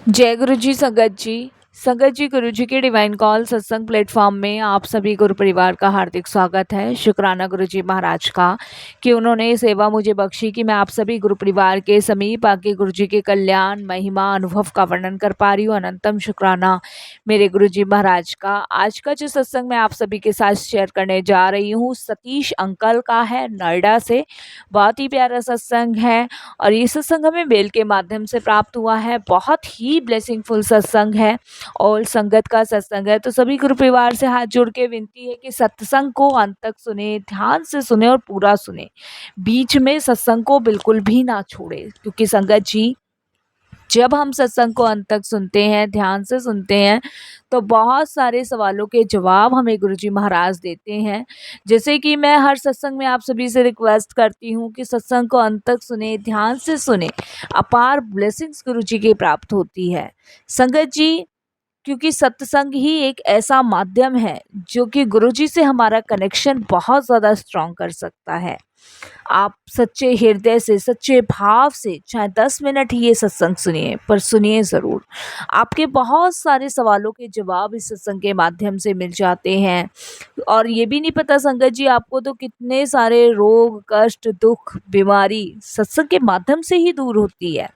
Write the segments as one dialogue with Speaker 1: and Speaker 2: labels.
Speaker 1: जय गुरु जी संगत जी। संगत जी, गुरु जी के डिवाइन कॉल सत्संग प्लेटफॉर्म में आप सभी गुरु परिवार का हार्दिक स्वागत है। शुक्राना गुरु जी महाराज का कि उन्होंने ये सेवा मुझे बख्शी कि मैं आप सभी गुरु परिवार के समीप आके गुरु जी के कल्याण महिमा अनुभव का वर्णन कर पा रही हूँ। अनंतम शुक्राना मेरे गुरु जी महाराज का। आज का जो सत्संग मैं आप सभी के साथ शेयर करने जा रही हूँ सतीश अंकल का है, नोएडा से। बहुत ही प्यारा सत्संग है और ये सत्संग हमें मेल के माध्यम से प्राप्त हुआ है। बहुत ही ब्लेसिंगफुल सत्संग है और संगत का सत्संग है। तो सभी गुरु परिवार से हाथ जोड़ के विनती है कि सत्संग को अंत तक सुने, ध्यान से सुने और पूरा सुने। बीच में सत्संग को बिल्कुल भी ना छोड़े, क्योंकि संगत जी जब हम सत्संग को अंत तक सुनते हैं, ध्यान से सुनते हैं, तो बहुत सारे सवालों के जवाब हमें गुरुजी महाराज देते हैं। जैसे कि मैं हर सत्संग में आप सभी से रिक्वेस्ट करती हूँ कि सत्संग को अंत तक सुने, ध्यान से सुने। अपार ब्लेसिंग्स गुरुजी की प्राप्त होती है। संगत जी, क्योंकि सत्संग ही एक ऐसा माध्यम है जो कि गुरुजी से हमारा कनेक्शन बहुत ज़्यादा स्ट्रॉन्ग कर सकता है। आप सच्चे हृदय से, सच्चे भाव से चाहे 10 मिनट ही ये सत्संग सुनिए, पर सुनिए ज़रूर। आपके बहुत सारे सवालों के जवाब इस सत्संग के माध्यम से मिल जाते हैं। और ये भी नहीं पता संगत जी आपको, तो कितने सारे रोग, कष्ट, दुख, बीमारी सत्संग के माध्यम से ही दूर होती है।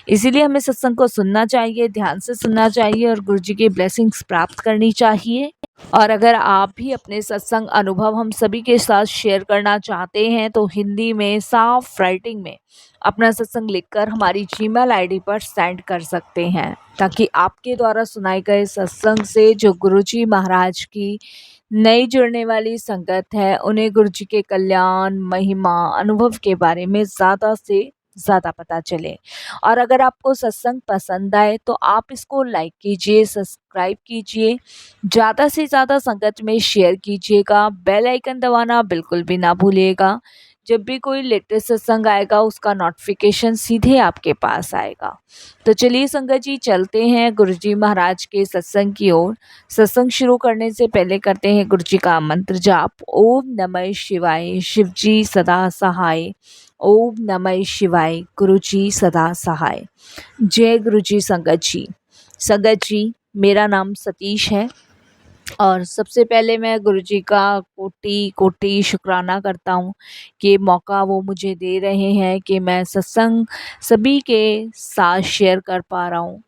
Speaker 1: इसीलिए हमें सत्संग को सुनना चाहिए, ध्यान से सुनना चाहिए और गुरु जी की ब्लेसिंग्स प्राप्त करनी चाहिए। और अगर आप भी अपने सत्संग अनुभव हम सभी के साथ शेयर करना चाहते हैं तो हिंदी में साफ राइटिंग में अपना सत्संग लिखकर हमारी जीमेल आईडी पर सेंड कर सकते हैं, ताकि आपके द्वारा सुनाए गए सत्संग से जो गुरुजी महाराज की नई जुड़ने वाली संगत है उन्हें गुरुजी के कल्याण महिमा अनुभव के बारे में ज़्यादा से ज़्यादा पता चले। और अगर आपको सत्संग पसंद आए तो आप इसको लाइक कीजिए, सब्सक्राइब कीजिए, ज़्यादा से ज़्यादा संगत में शेयर कीजिएगा, बेल आइकन दबाना बिल्कुल भी ना भूलिएगा। जब भी कोई लेटेस्ट सत्संग आएगा उसका नोटिफिकेशन सीधे आपके पास आएगा। तो चलिए संगत जी, चलते हैं गुरुजी महाराज के सत्संग की ओर। सत्संग शुरू करने से पहले करते हैं गुरुजी का मंत्र जाप। ओम नमः शिवाय, शिव जी सदा सहाय। ओम नमः शिवाय, गुरुजी सदा सहाय। जय गुरुजी संगत जी। संगत जी, मेरा नाम सतीश है और सबसे पहले मैं गुरुजी का कोटि कोटि शुक्राना करता हूँ कि मौका वो मुझे दे रहे हैं कि मैं सत्संग सभी के साथ शेयर कर पा रहा हूँ।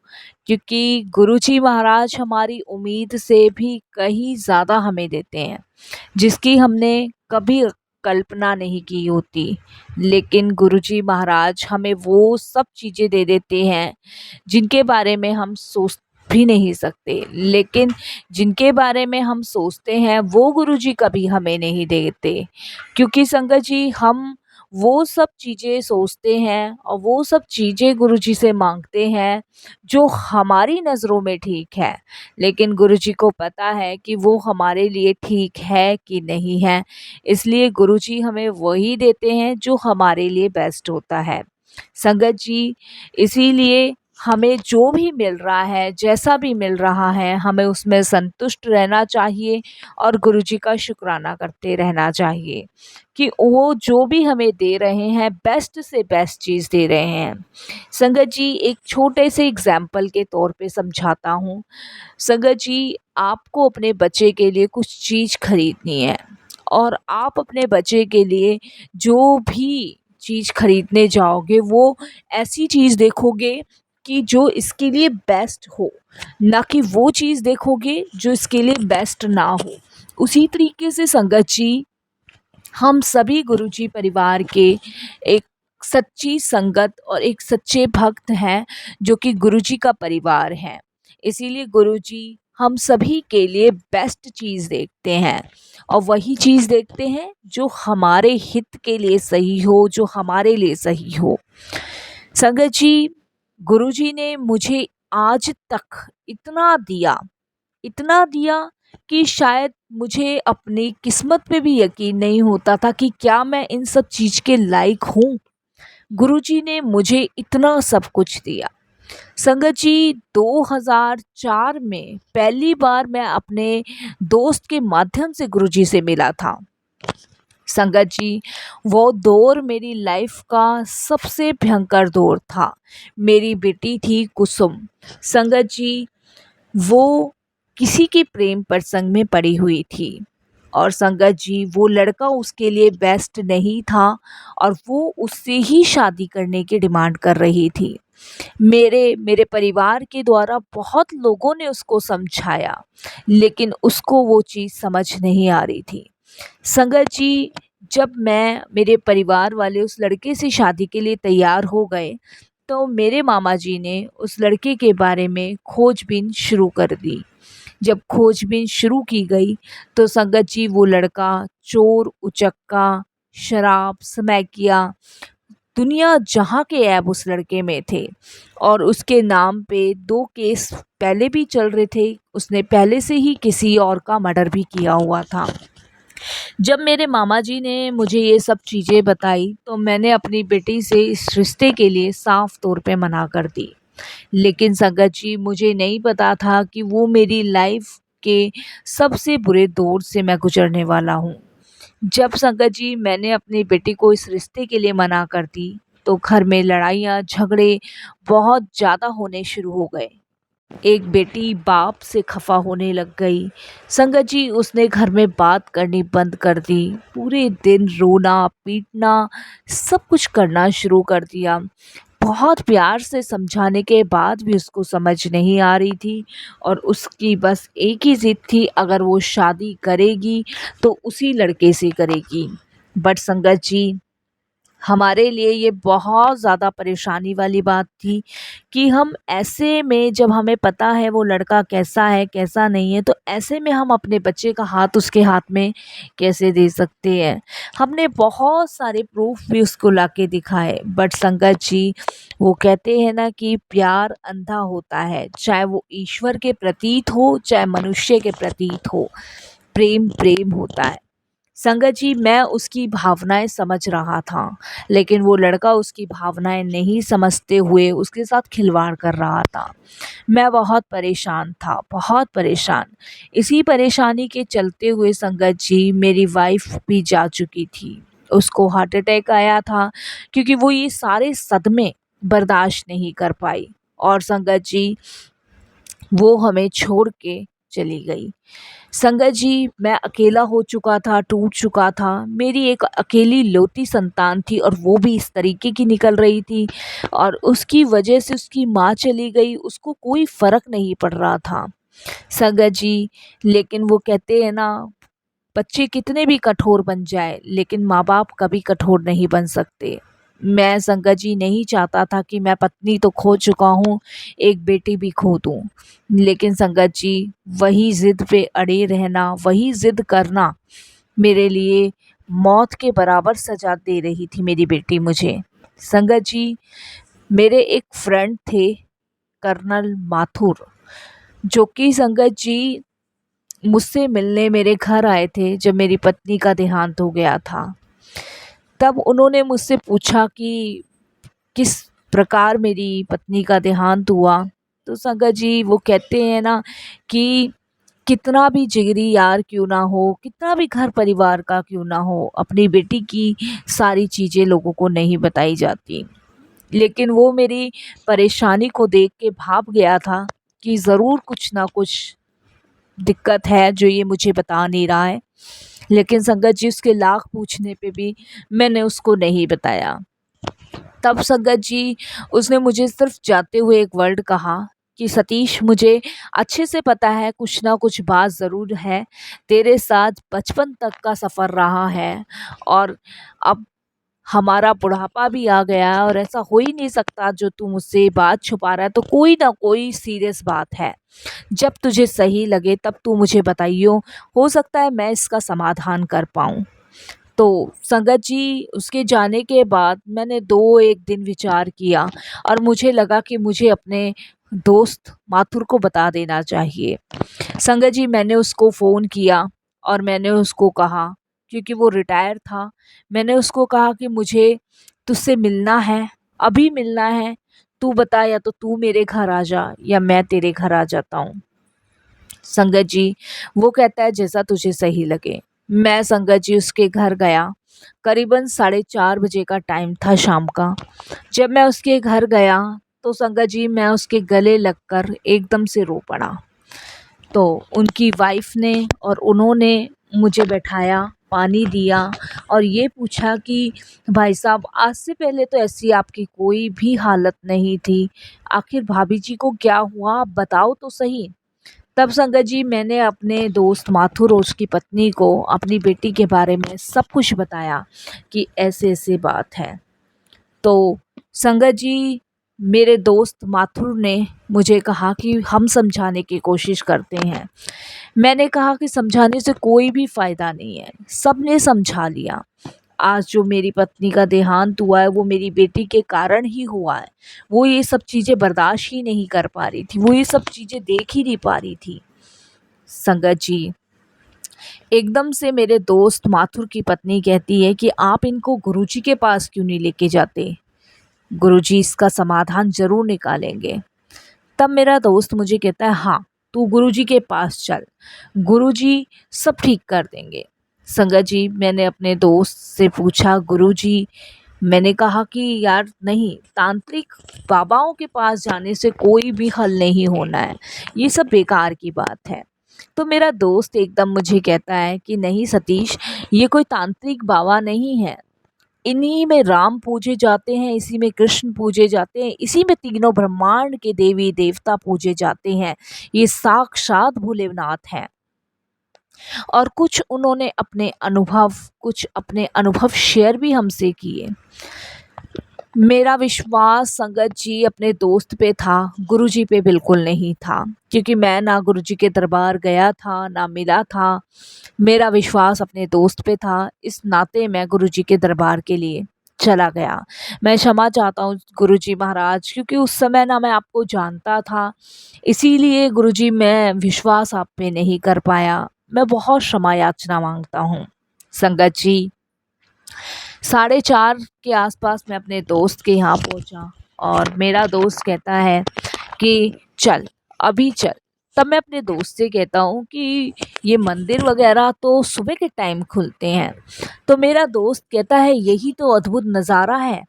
Speaker 1: क्योंकि गुरुजी महाराज हमारी उम्मीद से भी कहीं ज़्यादा हमें देते हैं, जिसकी हमने कभी कल्पना नहीं की होती। लेकिन गुरुजी महाराज हमें वो सब चीज़ें दे देते हैं जिनके बारे में हम सोच भी नहीं सकते, लेकिन जिनके बारे में हम सोचते हैं वो गुरुजी कभी हमें नहीं देते। क्योंकि संगत जी, हम वो सब चीज़ें सोचते हैं और वो सब चीज़ें गुरुजी से मांगते हैं जो हमारी नज़रों में ठीक है, लेकिन गुरुजी को पता है कि वो हमारे लिए ठीक है कि नहीं है। इसलिए गुरुजी हमें वही देते हैं जो हमारे लिए बेस्ट होता है। संगत जी, इसीलिए हमें जो भी मिल रहा है, जैसा भी मिल रहा है, हमें उसमें संतुष्ट रहना चाहिए और गुरुजी का शुक्राना करते रहना चाहिए कि वो जो भी हमें दे रहे हैं बेस्ट से बेस्ट चीज़ दे रहे हैं। संगत जी, एक छोटे से एग्जाम्पल के तौर पे समझाता हूँ। संगत जी, आपको अपने बच्चे के लिए कुछ चीज़ खरीदनी है और आप अपने बच्चे के लिए जो भी चीज़ खरीदने जाओगे वो ऐसी चीज़ देखोगे कि जो इसके लिए बेस्ट हो, ना कि वो चीज़ देखोगे जो इसके लिए बेस्ट ना हो। उसी तरीके से संगत जी, हम सभी गुरुजी परिवार के एक सच्ची संगत और एक सच्चे भक्त हैं जो कि गुरुजी का परिवार हैं। इसीलिए गुरुजी हम सभी के लिए बेस्ट चीज़ देखते हैं और वही चीज़ देखते हैं जो हमारे हित के लिए सही हो, जो हमारे लिए सही हो। संगत जी, गुरुजी ने मुझे आज तक इतना दिया कि शायद मुझे अपनी किस्मत पे भी यकीन नहीं होता था कि क्या मैं इन सब चीज़ के लायक हूँ। गुरुजी ने मुझे इतना सब कुछ दिया। संगत जी, 2004 में पहली बार मैं अपने दोस्त के माध्यम से गुरुजी से मिला था। संगत जी, वो दौर मेरी लाइफ का सबसे भयंकर दौर था। मेरी बेटी थी कुसुम। संगत जी, वो किसी के प्रेम प्रसंग में पड़ी हुई थी और संगत जी वो लड़का उसके लिए बेस्ट नहीं था और वो उससे ही शादी करने की डिमांड कर रही थी। मेरे मेरे परिवार के द्वारा बहुत लोगों ने उसको समझाया, लेकिन उसको वो चीज़ समझ नहीं आ रही थी। संगत जी, जब मेरे परिवार वाले उस लड़के से शादी के लिए तैयार हो गए, तो मेरे मामा जी ने उस लड़के के बारे में खोजबीन शुरू कर दी। जब खोजबीन शुरू की गई, तो संगत जी वो लड़का चोर, उचक्का, शराब, समैकिया, दुनिया जहाँ के ऐब उस लड़के में थे और उसके नाम पे 2 केस पहले भी चल रहे थे। उसने पहले से ही किसी और का मर्डर भी किया हुआ था। जब मेरे मामा जी ने मुझे ये सब चीज़ें बताई, तो मैंने अपनी बेटी से इस रिश्ते के लिए साफ तौर पे मना कर दी। लेकिन संगत जी, मुझे नहीं पता था कि वो मेरी लाइफ के सबसे बुरे दौर से मैं गुजरने वाला हूँ। जब संगत जी मैंने अपनी बेटी को इस रिश्ते के लिए मना कर दी, तो घर में लड़ाइयाँ झगड़े बहुत ज़्यादा होने शुरू हो गए। एक बेटी बाप से खफा होने लग गई। संगत जी, उसने घर में बात करनी बंद कर दी। पूरे दिन रोना पीटना सब कुछ करना शुरू कर दिया। बहुत प्यार से समझाने के बाद भी उसको समझ नहीं आ रही थी और उसकी बस एक ही ज़िद थी, अगर वो शादी करेगी तो उसी लड़के से करेगी। बट संगत जी, हमारे लिए ये बहुत ज़्यादा परेशानी वाली बात थी कि हम ऐसे में, जब हमें पता है वो लड़का कैसा है कैसा नहीं है, तो ऐसे में हम अपने बच्चे का हाथ उसके हाथ में कैसे दे सकते हैं। हमने बहुत सारे प्रूफ भी उसको लाके दिखाए, बट संगत जी, वो कहते हैं ना कि प्यार अंधा होता है, चाहे वो ईश्वर के प्रतीत हो चाहे मनुष्य के प्रतीत हो, प्रेम प्रेम होता है। संगत जी, मैं उसकी भावनाएं समझ रहा था, लेकिन वो लड़का उसकी भावनाएं नहीं समझते हुए उसके साथ खिलवाड़ कर रहा था। मैं बहुत परेशान था, बहुत परेशान। इसी परेशानी के चलते हुए संगत जी, मेरी वाइफ भी जा चुकी थी। उसको हार्ट अटैक आया था, क्योंकि वो ये सारे सदमे बर्दाश्त नहीं कर पाई और संगत जी, वो हमें छोड़ के चली गई। संगत जी, मैं अकेला हो चुका था, टूट चुका था। मेरी एक अकेली लौती संतान थी और वो भी इस तरीके की निकल रही थी और उसकी वजह से उसकी माँ चली गई, उसको कोई फ़र्क नहीं पड़ रहा था। संगत जी, लेकिन वो कहते हैं ना, बच्चे कितने भी कठोर बन जाए, लेकिन माँ बाप कभी कठोर नहीं बन सकते। मैं संगत जी नहीं चाहता था कि मैं पत्नी तो खो चुका हूँ, एक बेटी भी खो दूँ। लेकिन संगत जी, वही ज़िद पे अड़े रहना, वही ज़िद करना मेरे लिए मौत के बराबर सज़ा दे रही थी मेरी बेटी मुझे। संगत जी, मेरे एक फ्रेंड थे, कर्नल माथुर, जो कि संगत जी मुझसे मिलने मेरे घर आए थे जब मेरी पत्नी का देहांत हो गया था। तब उन्होंने मुझसे पूछा कि किस प्रकार मेरी पत्नी का देहांत हुआ। तो संगत जी, वो कहते हैं ना कि कितना भी जिगरी यार क्यों ना हो, कितना भी घर परिवार का क्यों ना हो, अपनी बेटी की सारी चीज़ें लोगों को नहीं बताई जाती। लेकिन वो मेरी परेशानी को देख के भाप गया था कि ज़रूर कुछ ना कुछ दिक्कत है जो ये मुझे बता नहीं रहा है। लेकिन संगत जी, उसके लाख पूछने पे भी मैंने उसको नहीं बताया। तब संगत जी, उसने मुझे सिर्फ जाते हुए एक वर्ड कहा कि सतीश, मुझे अच्छे से पता है कुछ ना कुछ बात ज़रूर है, तेरे साथ बचपन तक का सफ़र रहा है और अब हमारा बुढ़ापा भी आ गया है और ऐसा हो ही नहीं सकता जो तू मुझसे बात छुपा रहा है, तो कोई ना कोई सीरियस बात है। जब तुझे सही लगे तब तू मुझे बताइयो, हो सकता है मैं इसका समाधान कर पाऊँ। तो संगत जी, उसके जाने के बाद मैंने 2-1 दिन विचार किया और मुझे लगा कि मुझे अपने दोस्त माथुर को बता देना चाहिए। संगत जी, मैंने उसको फ़ोन किया और मैंने उसको कहा, क्योंकि वो रिटायर था, मैंने उसको कहा कि मुझे तुझसे मिलना है, अभी मिलना है। तू बता, या तो तू मेरे घर आ जा या मैं तेरे घर आ जाता हूँ। संगत जी, वो कहता है जैसा तुझे सही लगे। मैं संगत जी उसके घर गया करीबन 4:30 बजे का टाइम था शाम का। जब मैं उसके घर गया तो संगत जी मैं उसके गले लगकर एकदम से रो पड़ा। तो उनकी वाइफ़ ने और उन्होंने मुझे बैठाया, पानी दिया और ये पूछा कि भाई साहब आज से पहले तो ऐसी आपकी कोई भी हालत नहीं थी। आखिर भाभी जी को क्या हुआ आप बताओ तो सही। तब संगत जी मैंने अपने दोस्त माथुर और उसकी पत्नी को अपनी बेटी के बारे में सब कुछ बताया कि ऐसे-ऐसे बात है। तो संगत जी मेरे दोस्त माथुर ने मुझे कहा कि हम समझाने की कोशिश करते हैं। मैंने कहा कि समझाने से कोई भी फ़ायदा नहीं है, सबने समझा लिया। आज जो मेरी पत्नी का देहांत हुआ है वो मेरी बेटी के कारण ही हुआ है। वो ये सब चीज़ें बर्दाश्त ही नहीं कर पा रही थी, वो ये सब चीज़ें देख ही नहीं पा रही थी। संगत जी एकदम से मेरे दोस्त माथुर की पत्नी कहती है कि आप इनको गुरुजी के पास क्यों नहीं लेके जाते? गुरुजी इसका समाधान ज़रूर निकालेंगे। तब मेरा दोस्त मुझे कहता है हाँ, तू गुरुजी के पास चल, गुरुजी सब ठीक कर देंगे। संगत जी मैंने अपने दोस्त से पूछा गुरुजी मैंने कहा कि यार नहीं, तांत्रिक बाबाओं के पास जाने से कोई भी हल नहीं होना है, ये सब बेकार की बात है। तो मेरा दोस्त एकदम मुझे कहता है कि नहीं सतीश, ये कोई तांत्रिक बाबा नहीं है, इन्हीं में राम पूजे जाते हैं, इसी में कृष्ण पूजे जाते हैं, इसी में तीनों ब्रह्मांड के देवी देवता पूजे जाते हैं। ये साक्षात भोलेनाथ हैं। और कुछ अपने अनुभव शेयर भी हमसे किए। मेरा विश्वास संगत जी अपने दोस्त पे था, गुरुजी पे बिल्कुल नहीं था, क्योंकि मैं ना गुरुजी के दरबार गया था, ना मिला था। मेरा विश्वास अपने दोस्त पे था, इस नाते मैं गुरुजी के दरबार के लिए चला गया। मैं क्षमा चाहता हूँ गुरुजी महाराज, क्योंकि उस समय ना मैं आपको जानता था, इसीलिए गुरुजी मैं विश्वास आप पे नहीं कर पाया। मैं बहुत क्षमा याचना माँगता हूँ। संगत जी 4:30 के आसपास मैं अपने दोस्त के यहाँ पहुँचा और मेरा दोस्त कहता है कि चल, अभी चल। तब मैं अपने दोस्त से कहता हूँ कि ये मंदिर वगैरह तो सुबह के टाइम खुलते हैं। तो मेरा दोस्त कहता है यही तो अद्भुत नज़ारा है,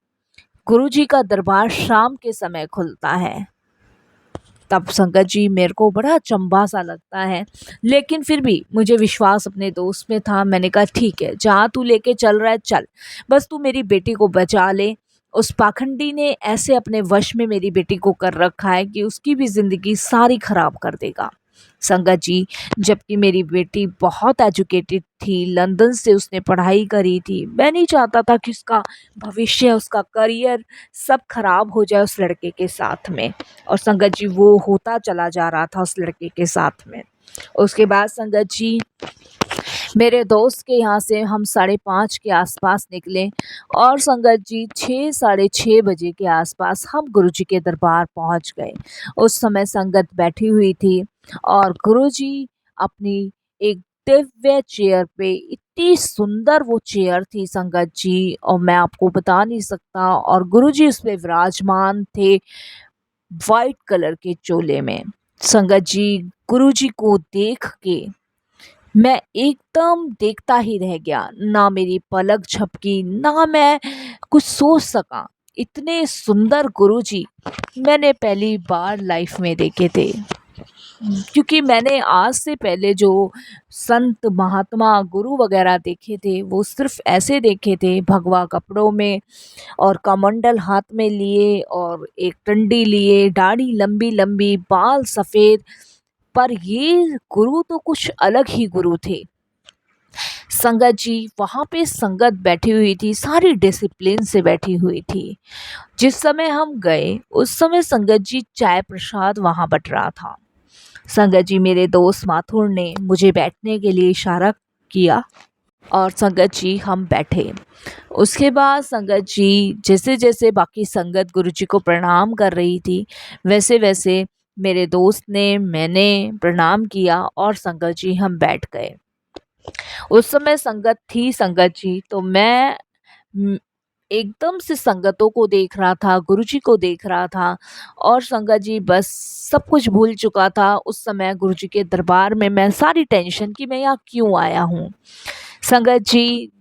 Speaker 1: गुरुजी का दरबार शाम के समय खुलता है। तब संगत जी मेरे को बड़ा अचंभा सा लगता है, लेकिन फिर भी मुझे विश्वास अपने दोस्त में था। मैंने कहा ठीक है, जहाँ तू लेके चल रहा है चल, बस तू मेरी बेटी को बचा ले। उस पाखंडी ने ऐसे अपने वश में मेरी बेटी को कर रखा है कि उसकी भी ज़िंदगी सारी ख़राब कर देगा। संगत जी जबकि मेरी बेटी बहुत एजुकेटेड थी, लंदन से उसने पढ़ाई करी थी, मैं नहीं चाहता था कि उसका भविष्य, उसका करियर सब खराब हो जाए उस लड़के के साथ में। और संगत जी वो होता चला जा रहा था उस लड़के के साथ में। उसके बाद संगत जी मेरे दोस्त के यहाँ से हम 5:30 के आसपास निकले और संगत जी 6 साढ़े 6 बजे के आसपास हम गुरुजी के दरबार पहुँच गए। उस समय संगत बैठी हुई थी और गुरुजी अपनी एक दिव्य चेयर पे, इतनी सुंदर वो चेयर थी संगत जी, और मैं आपको बता नहीं सकता। और गुरुजी उस पे विराजमान थे वाइट कलर के चोले में। संगत जी गुरुजी को देख के मैं एकदम देखता ही रह गया, ना मेरी पलक झपकी, ना मैं कुछ सोच सका। इतने सुंदर गुरुजी मैंने पहली बार लाइफ में देखे थे, क्योंकि मैंने आज से पहले जो संत महात्मा गुरु वगैरह देखे थे वो सिर्फ ऐसे देखे थे, भगवा कपड़ों में और कमंडल हाथ में लिए और एक डंडी लिए, दाढ़ी लंबी लंबी, बाल सफ़ेद। पर ये गुरु तो कुछ अलग ही गुरु थे। संगत जी वहाँ पे संगत बैठी हुई थी, सारी डिसिप्लिन से बैठी हुई थी। जिस समय हम गए उस समय संगत जी चाय प्रसाद वहाँ बट रहा था। संगत जी मेरे दोस्त माथुर ने मुझे बैठने के लिए इशारा किया और संगत जी हम बैठे। उसके बाद संगत जी जैसे जैसे बाकी संगत गुरुजी को प्रणाम कर रही थी, वैसे वैसे मेरे दोस्त ने, मैंने प्रणाम किया और संगत जी हम बैठ गए। उस समय संगत थी संगत जी, तो मैं एकदम से संगतों को देख रहा था, गुरुजी को देख रहा था और संगत जी बस सब कुछ भूल चुका था उस समय गुरुजी के दरबार में। मैं सारी टेंशन कि मैं यहाँ क्यों आया हूँ। संगत जी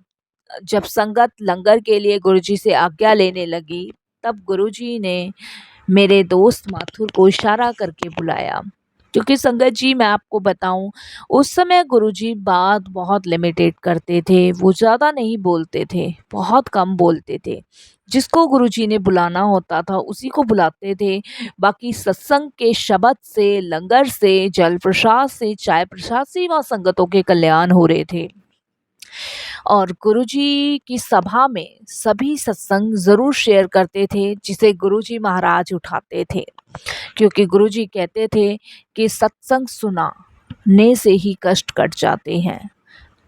Speaker 1: जब संगत लंगर के लिए गुरुजी से आज्ञा लेने लगी, तब गुरुजी ने मेरे दोस्त माथुर को इशारा करके बुलाया। क्योंकि संगत जी, मैं आपको बताऊं, उस समय गुरुजी बात बहुत लिमिटेड करते थे। वो ज़्यादा नहीं बोलते थे, बहुत कम बोलते थे। जिसको गुरुजी ने बुलाना होता था उसी को बुलाते थे। बाकी सत्संग के शब्द से, लंगर से, जल प्रसाद से, चाय प्रसाद से वहाँ संगतों के कल्याण हो रहे थे। और गुरुजी की सभा में सभी सत्संग ज़रूर शेयर करते थे, जिसे गुरुजी महाराज उठाते थे। क्योंकि गुरुजी कहते थे कि सत्संग सुनाने से ही कष्ट कट जाते हैं।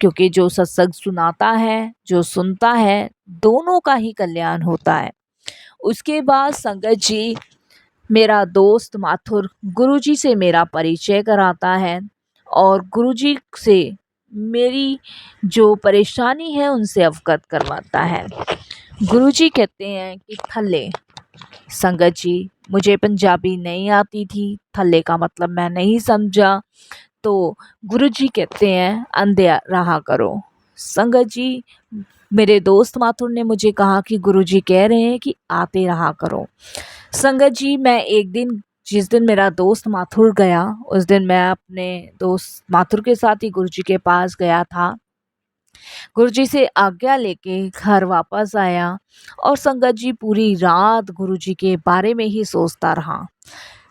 Speaker 1: क्योंकि जो सत्संग सुनाता है, जो सुनता है, दोनों का ही कल्याण होता है। उसके बाद संगत जी, मेरा दोस्त माथुर गुरुजी से मेरा परिचय कराता है और गुरुजी से मेरी जो परेशानी है उनसे अवगत करवाता है। गुरुजी कहते हैं कि थल्ले। संगत जी, मुझे पंजाबी नहीं आती थी, थल्ले का मतलब मैं नहीं समझा, तो गुरुजी कहते हैं अंधे रहा करो। संगत जी, मेरे दोस्त माथुर ने मुझे कहा कि गुरुजी कह रहे हैं कि आते रहा करो। संगत जी, मैं एक दिन, जिस दिन मेरा दोस्त माथुर गया, उस दिन मैं अपने दोस्त माथुर के साथ ही गुरुजी के पास गया था। गुरुजी से आज्ञा लेके घर वापस आया और संगत जी पूरी रात गुरुजी के बारे में ही सोचता रहा।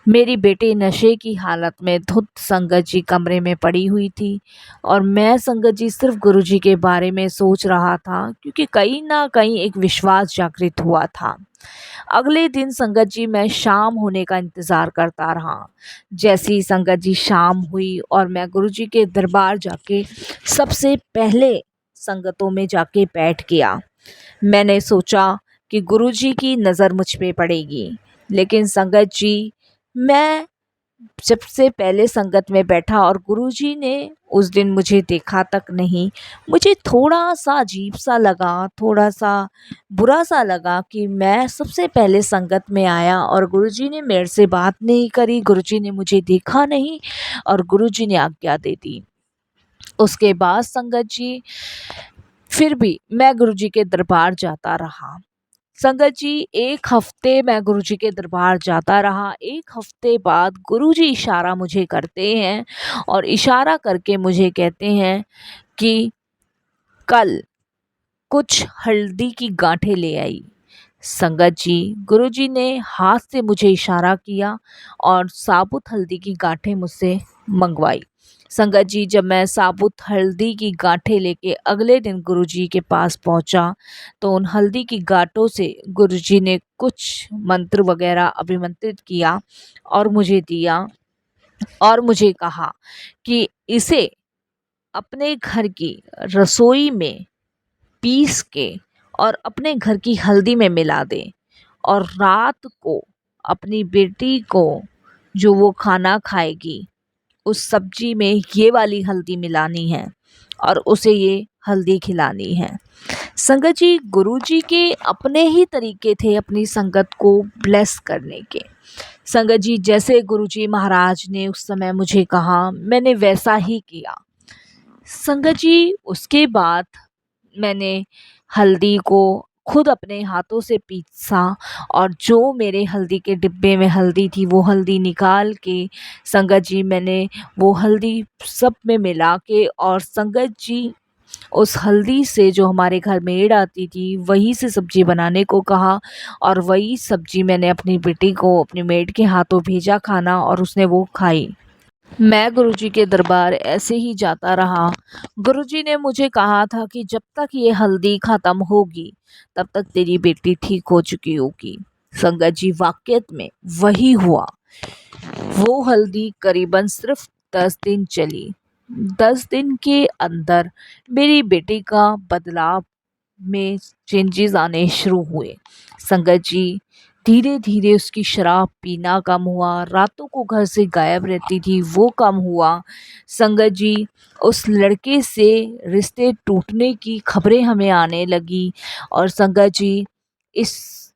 Speaker 1: मेरी बेटी नशे की हालत में धुत संगत जी कमरे में पड़ी हुई थी और मैं संगत जी सिर्फ गुरुजी के बारे में सोच रहा था, क्योंकि कहीं ना कहीं एक विश्वास जागृत हुआ था। अगले दिन संगत जी मैं शाम होने का इंतज़ार करता रहा। जैसी संगत जी शाम हुई और मैं गुरुजी के दरबार जाके सबसे पहले संगतों में जाके बैठ गया। मैंने सोचा कि गुरुजी की नज़र मुझ पे पड़ेगी, लेकिन संगत जी, मैं जब से पहले संगत में बैठा और गुरुजी ने उस दिन मुझे देखा तक नहीं। मुझे थोड़ा सा अजीब सा लगा, थोड़ा सा बुरा सा लगा कि मैं सबसे पहले संगत में आया और गुरुजी ने मेरे से बात नहीं करी, गुरुजी ने मुझे देखा नहीं और गुरुजी ने आज्ञा दे दी। उसके बाद संगत जी, फिर भी मैं गुरुजी के दरबार जाता रहा। संगत जी, 1 हफ्ते मैं गुरुजी के दरबार जाता रहा। 1 हफ्ते बाद गुरुजी इशारा मुझे करते हैं और इशारा करके मुझे कहते हैं कि कल कुछ हल्दी की गांठें ले आई। संगत जी, गुरुजी ने हाथ से मुझे इशारा किया और साबुत हल्दी की गांठें मुझसे मंगवाई। संगत जी, जब मैं साबुत हल्दी की गांठें लेके अगले दिन गुरुजी के पास पहुंचा, तो उन हल्दी की गांठों से गुरुजी ने कुछ मंत्र वगैरह अभिमंत्रित किया और मुझे दिया और मुझे कहा कि इसे अपने घर की रसोई में पीस के और अपने घर की हल्दी में मिला दे और रात को अपनी बेटी को जो वो खाना खाएगी उस सब्जी में ये वाली हल्दी मिलानी है और उसे ये हल्दी खिलानी है। संगत जी, गुरुजी के अपने ही तरीके थे अपनी संगत को ब्लेस करने के। संगत जी, जैसे गुरुजी महाराज ने उस समय मुझे कहा, मैंने वैसा ही किया। संगत जी, उसके बाद मैंने हल्दी को खुद अपने हाथों से पीसा और जो मेरे हल्दी के डिब्बे में हल्दी थी वो हल्दी निकाल के संगत जी, मैंने वो हल्दी सब में मिला के और संगत जी, उस हल्दी से जो हमारे घर मेड आती थी वही से सब्जी बनाने को कहा और वही सब्जी मैंने अपनी बेटी को अपनी मेड के हाथों भेजा खाना और उसने वो खाई। मैं गुरुजी के दरबार ऐसे ही जाता रहा। गुरुजी ने मुझे कहा था कि जब तक ये हल्दी ख़त्म होगी तब तक तेरी बेटी ठीक हो चुकी होगी। संगत जी, वाक़ई में वही हुआ। वो हल्दी करीबन सिर्फ 10 दिन चली। 10 दिन के अंदर मेरी बेटी का बदलाव में चेंजेस आने शुरू हुए। संगत जी, धीरे धीरे उसकी शराब पीना कम हुआ, रातों को घर से गायब रहती थी वो कम हुआ। संगत जी, उस लड़के से रिश्ते टूटने की खबरें हमें आने लगी और संगत जी, इस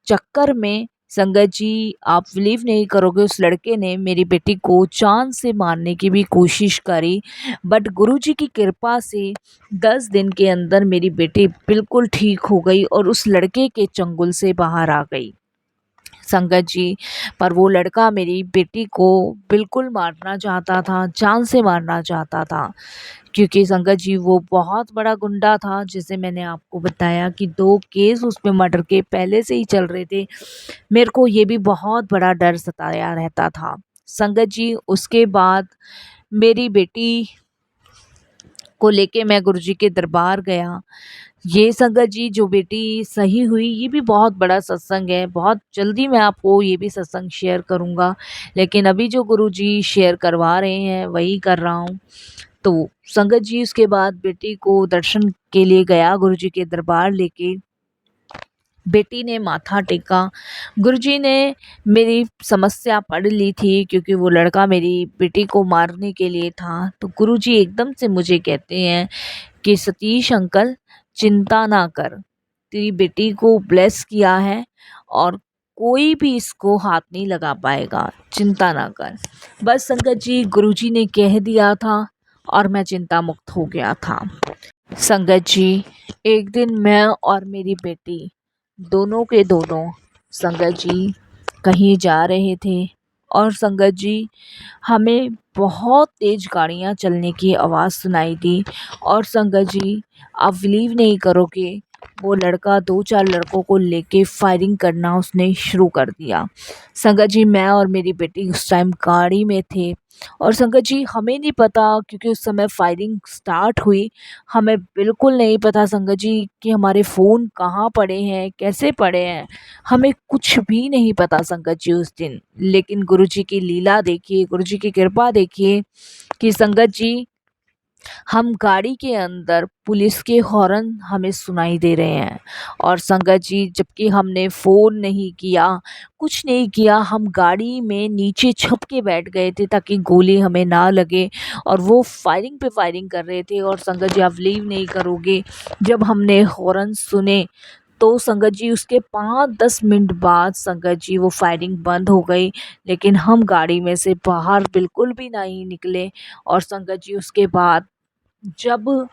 Speaker 1: चक्कर में संगत जी, आप बिलीव नहीं करोगे, उस लड़के ने मेरी बेटी को जान से मारने की भी कोशिश करी, बट गुरुजी की कृपा से 10 दिन के अंदर मेरी बेटी बिल्कुल ठीक हो गई और उस लड़के के चंगुल से बाहर आ गई। संगत जी, पर वो लड़का मेरी बेटी को बिल्कुल मारना चाहता था, जान से मारना चाहता था, क्योंकि संगत जी वो बहुत बड़ा गुंडा था। जैसे मैंने आपको बताया कि 2 केस उस पे मर्डर के पहले से ही चल रहे थे। मेरे को ये भी बहुत बड़ा डर सताया रहता था। संगत जी, उसके बाद मेरी बेटी को लेके मैं गुरुजी के दरबार गया। ये संगत जी, जो बेटी सही हुई, ये भी बहुत बड़ा सत्संग है। बहुत जल्दी मैं आपको ये भी सत्संग शेयर करूँगा, लेकिन अभी जो गुरुजी शेयर करवा रहे हैं वही कर रहा हूँ। तो संगत जी, उसके बाद बेटी को दर्शन के लिए गया गुरुजी के दरबार लेके। बेटी ने माथा टेका। गुरुजी ने मेरी समस्या पढ़ ली थी, क्योंकि वो लड़का मेरी बेटी को मारने के लिए था। तो गुरुजी एकदम से मुझे कहते हैं कि सतीश अंकल, चिंता ना कर, तेरी बेटी को ब्लेस किया है और कोई भी इसको हाथ नहीं लगा पाएगा, चिंता ना कर। बस संगत जी, गुरुजी ने कह दिया था और मैं चिंता मुक्त हो गया था। संगत जी, एक दिन मैं और मेरी बेटी दोनों के दोनों संगत जी कहीं जा रहे थे, और संगत जी हमें बहुत तेज़ गाड़ियाँ चलने की आवाज़ सुनाई दी। और संगत जी, आप बिलीव नहीं करोगे, वो लड़का 2-4 लड़कों को लेके फायरिंग करना उसने शुरू कर दिया। संगत जी, मैं और मेरी बेटी उस टाइम गाड़ी में थे, और संगत जी हमें नहीं पता, क्योंकि उस समय फायरिंग स्टार्ट हुई। हमें बिल्कुल नहीं पता संगत जी कि हमारे फ़ोन कहाँ पड़े हैं, कैसे पड़े हैं, हमें कुछ भी नहीं पता संगत जी उस दिन। लेकिन गुरुजी की लीला देखिए, गुरुजी की कृपा देखिए कि संगत जी, हम गाड़ी के अंदर पुलिस के हॉर्न हमें सुनाई दे रहे हैं। और संगत जी, जबकि हमने फ़ोन नहीं किया, कुछ नहीं किया, हम गाड़ी में नीचे छुप के बैठ गए थे ताकि गोली हमें ना लगे, और वो फायरिंग पे फायरिंग कर रहे थे। और संगत जी, आप बिलीव नहीं करोगे, जब हमने हॉर्न सुने तो संगत जी उसके 5-10 मिनट बाद संगत जी वो फायरिंग बंद हो गई, लेकिन हम गाड़ी में से बाहर बिल्कुल भी नहीं निकले। और संगत जी, उसके बाद जब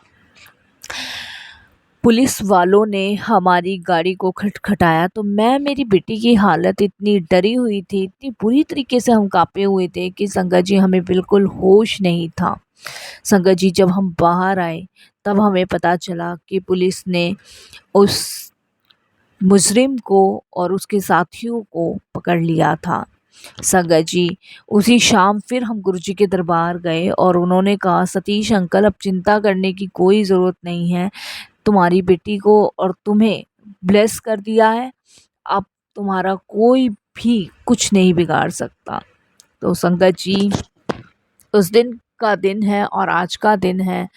Speaker 1: पुलिस वालों ने हमारी गाड़ी को खटखटाया, तो मैं, मेरी बेटी की हालत इतनी डरी हुई थी, इतनी बुरी तरीके से हम काँपे हुए थे कि संगत जी हमें बिल्कुल होश नहीं था। संगत जी, जब हम बाहर आए तब हमें पता चला कि पुलिस ने उस मुजरिम को और उसके साथियों को पकड़ लिया था। संगत जी, उसी शाम फिर हम गुरुजी के दरबार गए, और उन्होंने कहा, सतीश अंकल, अब चिंता करने की कोई ज़रूरत नहीं है, तुम्हारी बेटी को और तुम्हें ब्लेस कर दिया है, अब तुम्हारा कोई भी कुछ नहीं बिगाड़ सकता। तो संगत जी, उस दिन का दिन है और आज का दिन है,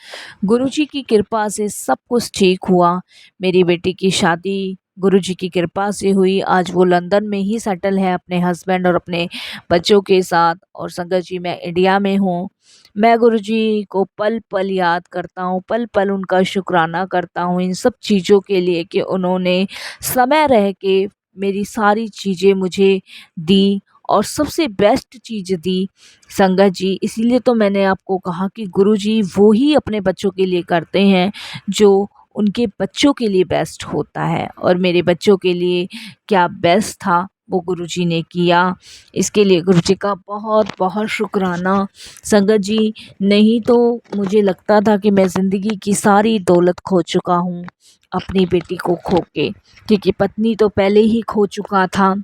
Speaker 1: गुरुजी की कृपा से सब कुछ ठीक हुआ। मेरी बेटी की शादी गुरुजी की कृपा से हुई। आज वो लंदन में ही सेटल है अपने हस्बैंड और अपने बच्चों के साथ। और संगत जी, मैं इंडिया में हूँ। मैं गुरुजी को पल पल याद करता हूँ, पल पल उनका शुक्राना करता हूँ इन सब चीज़ों के लिए कि उन्होंने समय रह के मेरी सारी चीज़ें मुझे दी, और सबसे बेस्ट चीज़ दी संगत जी। इसीलिए तो मैंने आपको कहा कि गुरुजी वो ही अपने बच्चों के लिए करते हैं जो उनके बच्चों के लिए बेस्ट होता है, और मेरे बच्चों के लिए क्या बेस्ट था वो गुरुजी ने किया। इसके लिए गुरुजी का बहुत बहुत शुक्राना संगत जी। नहीं तो मुझे लगता था कि मैं ज़िंदगी की सारी दौलत खो चुका हूँ अपनी बेटी को खो के, क्योंकि पत्नी तो पहले ही खो चुका था,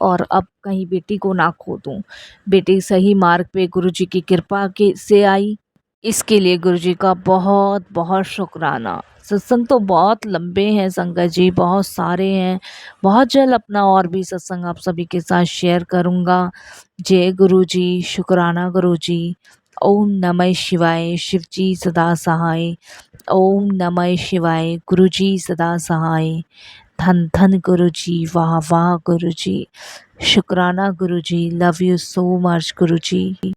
Speaker 1: और अब कहीं बेटी को ना खो दूँ। बेटी सही मार्ग पे गुरुजी की कृपा के से आई, इसके लिए गुरुजी का बहुत बहुत शुक्राना। सत्संग तो बहुत लंबे हैं संगत जी, बहुत सारे हैं। बहुत जल्द अपना और भी सत्संग आप सभी के साथ शेयर करूँगा। जय गुरुजी, शुक्राना गुरुजी। ओम नमः शिवाय, शिवजी सदा सहाय। ओम नमः शिवाय, गुरुजी सदा सहाय। धन धन गुरुजी, वाह वाह गुरुजी, शुक्राना Guruji, love you so much Guruji.